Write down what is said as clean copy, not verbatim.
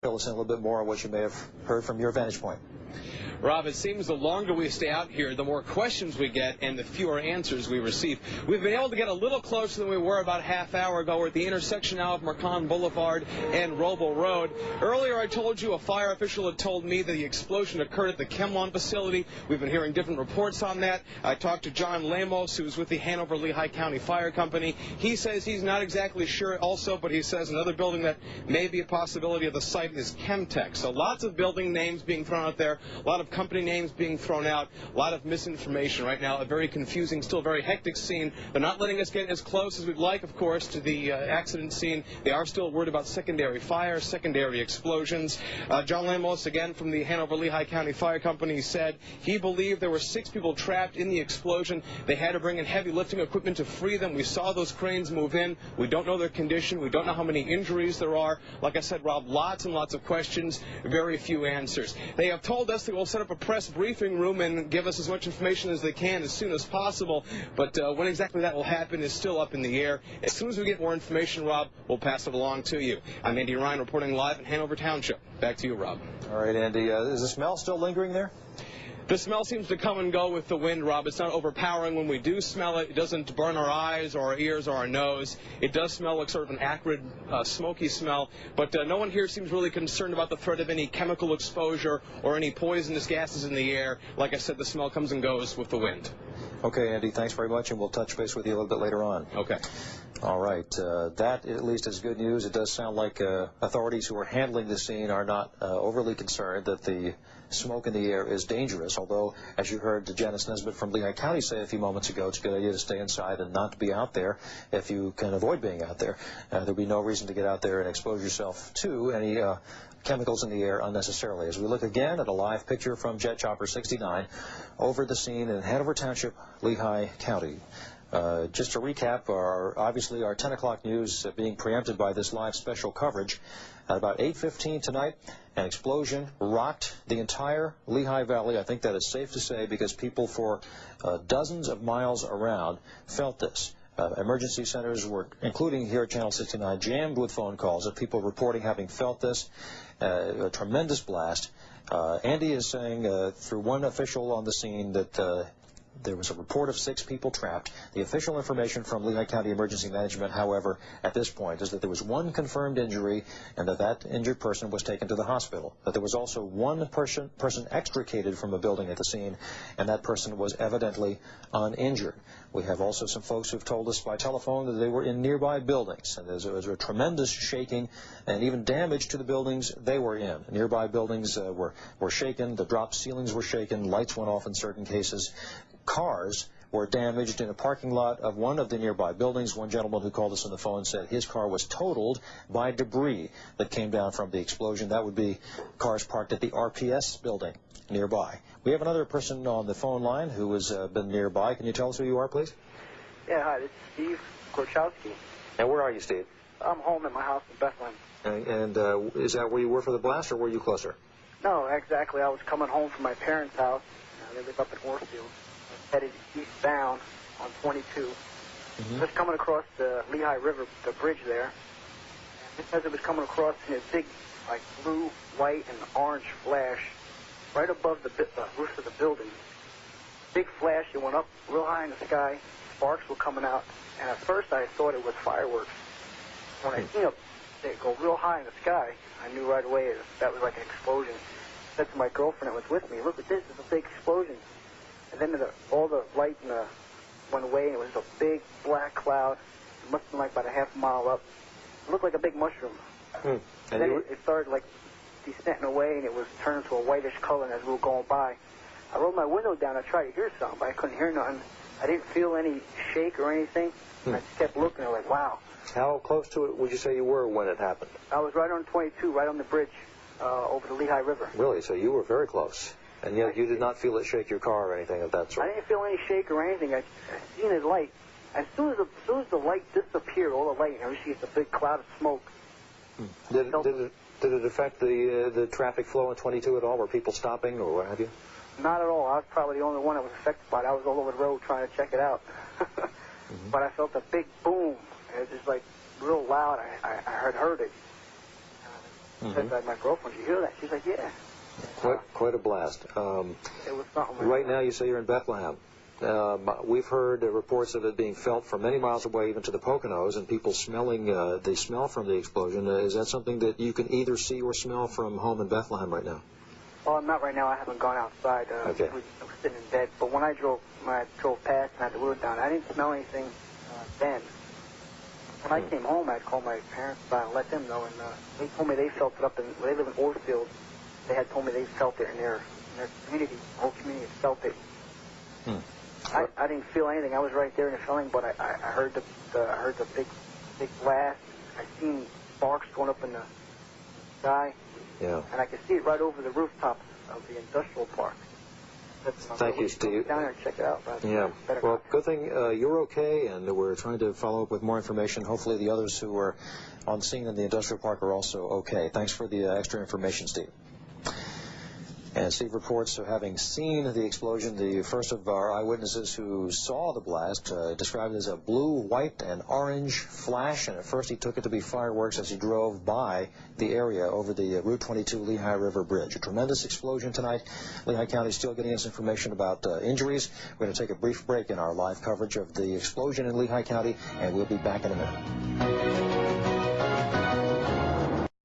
Fill us in a little bit more on what you may have heard from your vantage point. Rob, it seems the longer we stay out here, the more questions we get and the fewer answers we receive. We've been able to get a little closer than we were about a half hour ago. We're at the intersection now of Marcon Boulevard and Roble Road. Earlier I told you a fire official had told me that the explosion occurred at the Chemlon facility. We've been hearing different reports on that. I talked to John Lamos, who's with the Hanover-Lehigh County Fire Company. He says he's not exactly sure also, but he says another building that may be a possibility of the site is Chemtech. So lots of building names being thrown out there, a lot of company names being thrown out, a lot of misinformation right now, a very confusing, still very hectic scene. They're not letting us get as close as we'd like, of course, to the accident scene. They are still worried about secondary fires, secondary explosions. John Lamos, again from the Hanover-Lehigh County Fire Company, said he believed there were 6 people trapped in the explosion. They had to bring in heavy lifting equipment to free them. We saw those cranes move in. We don't know their condition. We don't know how many injuries there are. Like I said, Rob, lots and lots of questions, very few answers. They have told us they will set up a press briefing room and give us as much information as they can as soon as possible, but when exactly that will happen is still up in the air. As soon as we get more information, Rob, we'll pass it along to you. I'm Andy Ryan reporting live in Hanover Township. Back to you, Rob. All right, Andy, is the smell still lingering there? The smell seems to come and go with the wind, Rob. It's not overpowering when we do smell it. It doesn't burn our eyes or our ears or our nose. It does smell like sort of an acrid, smoky smell, but no one here seems really concerned about the threat of any chemical exposure or any poisonous gases in the air. Like I said, the smell comes and goes with the wind. Okay, Andy, thanks very much, and we'll touch base with you a little bit later on. Okay. All right, that at least is good news. It does sound like authorities who are handling the scene are not overly concerned that the smoke in the air is dangerous, although, as you heard Janice Nesbitt from Lehigh County say a few moments ago, it's a good idea to stay inside and not to be out there if you can avoid being out there. There'll be no reason to get out there and expose yourself to any chemicals in the air unnecessarily. As we look again at a live picture from Jet Chopper 69 over the scene in Hanover Township, Lehigh County. Just to recap, obviously our 10 o'clock news being preempted by this live special coverage. At about 8:15 tonight, an explosion rocked the entire Lehigh Valley. I think that is safe to say because people for dozens of miles around felt this. Emergency centers were, including here at Channel 69, jammed with phone calls of people reporting having felt this. A tremendous blast. Andy is saying through one official on the scene that there was a report of 6 people trapped. The official information from Lehigh County Emergency Management, however, at this point, is that there was 1 confirmed injury and that injured person was taken to the hospital. But there was also 1 person extricated from a building at the scene, and that person was evidently uninjured. We have also some folks who've told us by telephone that they were in nearby buildings, and there was a tremendous shaking and even damage to the buildings they were in. Nearby buildings were shaken, the drop ceilings were shaken, lights went off in certain cases. Cars were damaged in a parking lot of one of the nearby buildings. One gentleman who called us on the phone said his car was totaled by debris that came down from the explosion. That would be cars parked at the RPS building nearby. We have another person on the phone line who has been nearby. Can you tell us who you are, please? Yeah, hi, this is Steve Korchowski. And where are you, Steve? I'm home at my house in Bethlehem. And is that where you were for the blast, or were you closer? No, exactly. I was coming home from my parents' house. They live up in Orfield. Headed eastbound on 22. Just coming across the Lehigh River, the bridge there. Just as it was coming across, in a big, like, blue, white, and orange flash right above the roof of the building. Big flash. It went up real high in the sky. Sparks were coming out. And at first I thought it was fireworks. When I seen it go real high in the sky, I knew right away that was like an explosion. I said to my girlfriend that was with me, look at this, it's a big explosion. And then all the light went away, and it was a big black cloud. It must have been like about a half mile up. It looked like a big mushroom. And then it started like descending away, and it was turned to a whitish color as we were going by. I rolled my window down. I tried to hear something, but I couldn't hear nothing. I didn't feel any shake or anything. I just kept looking. I was like, wow. How close to it would you say you were when it happened? I was right on 22, right on the bridge over the Lehigh River. Really? So you were very close. And yet you did not feel it shake your car or anything of that sort? I didn't feel any shake or anything. I seen his light. As soon as the light disappeared, all the light, and you see it's a big cloud of smoke. Did it affect the traffic flow in 22 at all? Were people stopping or what have you? Not at all. I was probably the only one that was affected by it. I was all over the road trying to check it out. But I felt a big boom. It was just like real loud. I heard it. I said to my girlfriend, "Did you hear that?" She's like, "Yeah." Quite a blast. It was something. Right now, you say you're in Bethlehem. We've heard reports of it being felt from many miles away, even to the Poconos, and people smelling the smell from the explosion. Is that something that you can either see or smell from home in Bethlehem right now? Oh, not right now. I haven't gone outside. Okay. I was sitting in bed. But when I drove past and had the window down, I didn't smell anything then. When I came home, I'd call my parents and let them know, and they told me they felt it up in. They live in Orfield. They had told me they felt it in their community. The whole community felt it. I didn't feel anything. I was right there in the feeling, but I heard the big blast. I seen sparks going up in the sky. Yeah. And I could see it right over the rooftop of the industrial park. Thank you, Steve. Down there and check it out. Yeah. Well, good thing you're okay, and we're trying to follow up with more information. Hopefully the others who were on scene in the industrial park are also okay. Thanks for the extra information, Steve. And Steve reports of having seen the explosion. The first of our eyewitnesses who saw the blast described it as a blue, white, and orange flash, and at first he took it to be fireworks as he drove by the area over the Route 22 Lehigh River Bridge. A tremendous explosion tonight. Lehigh County is still getting us information about injuries. We're going to take a brief break in our live coverage of the explosion in Lehigh County, and we'll be back in a minute.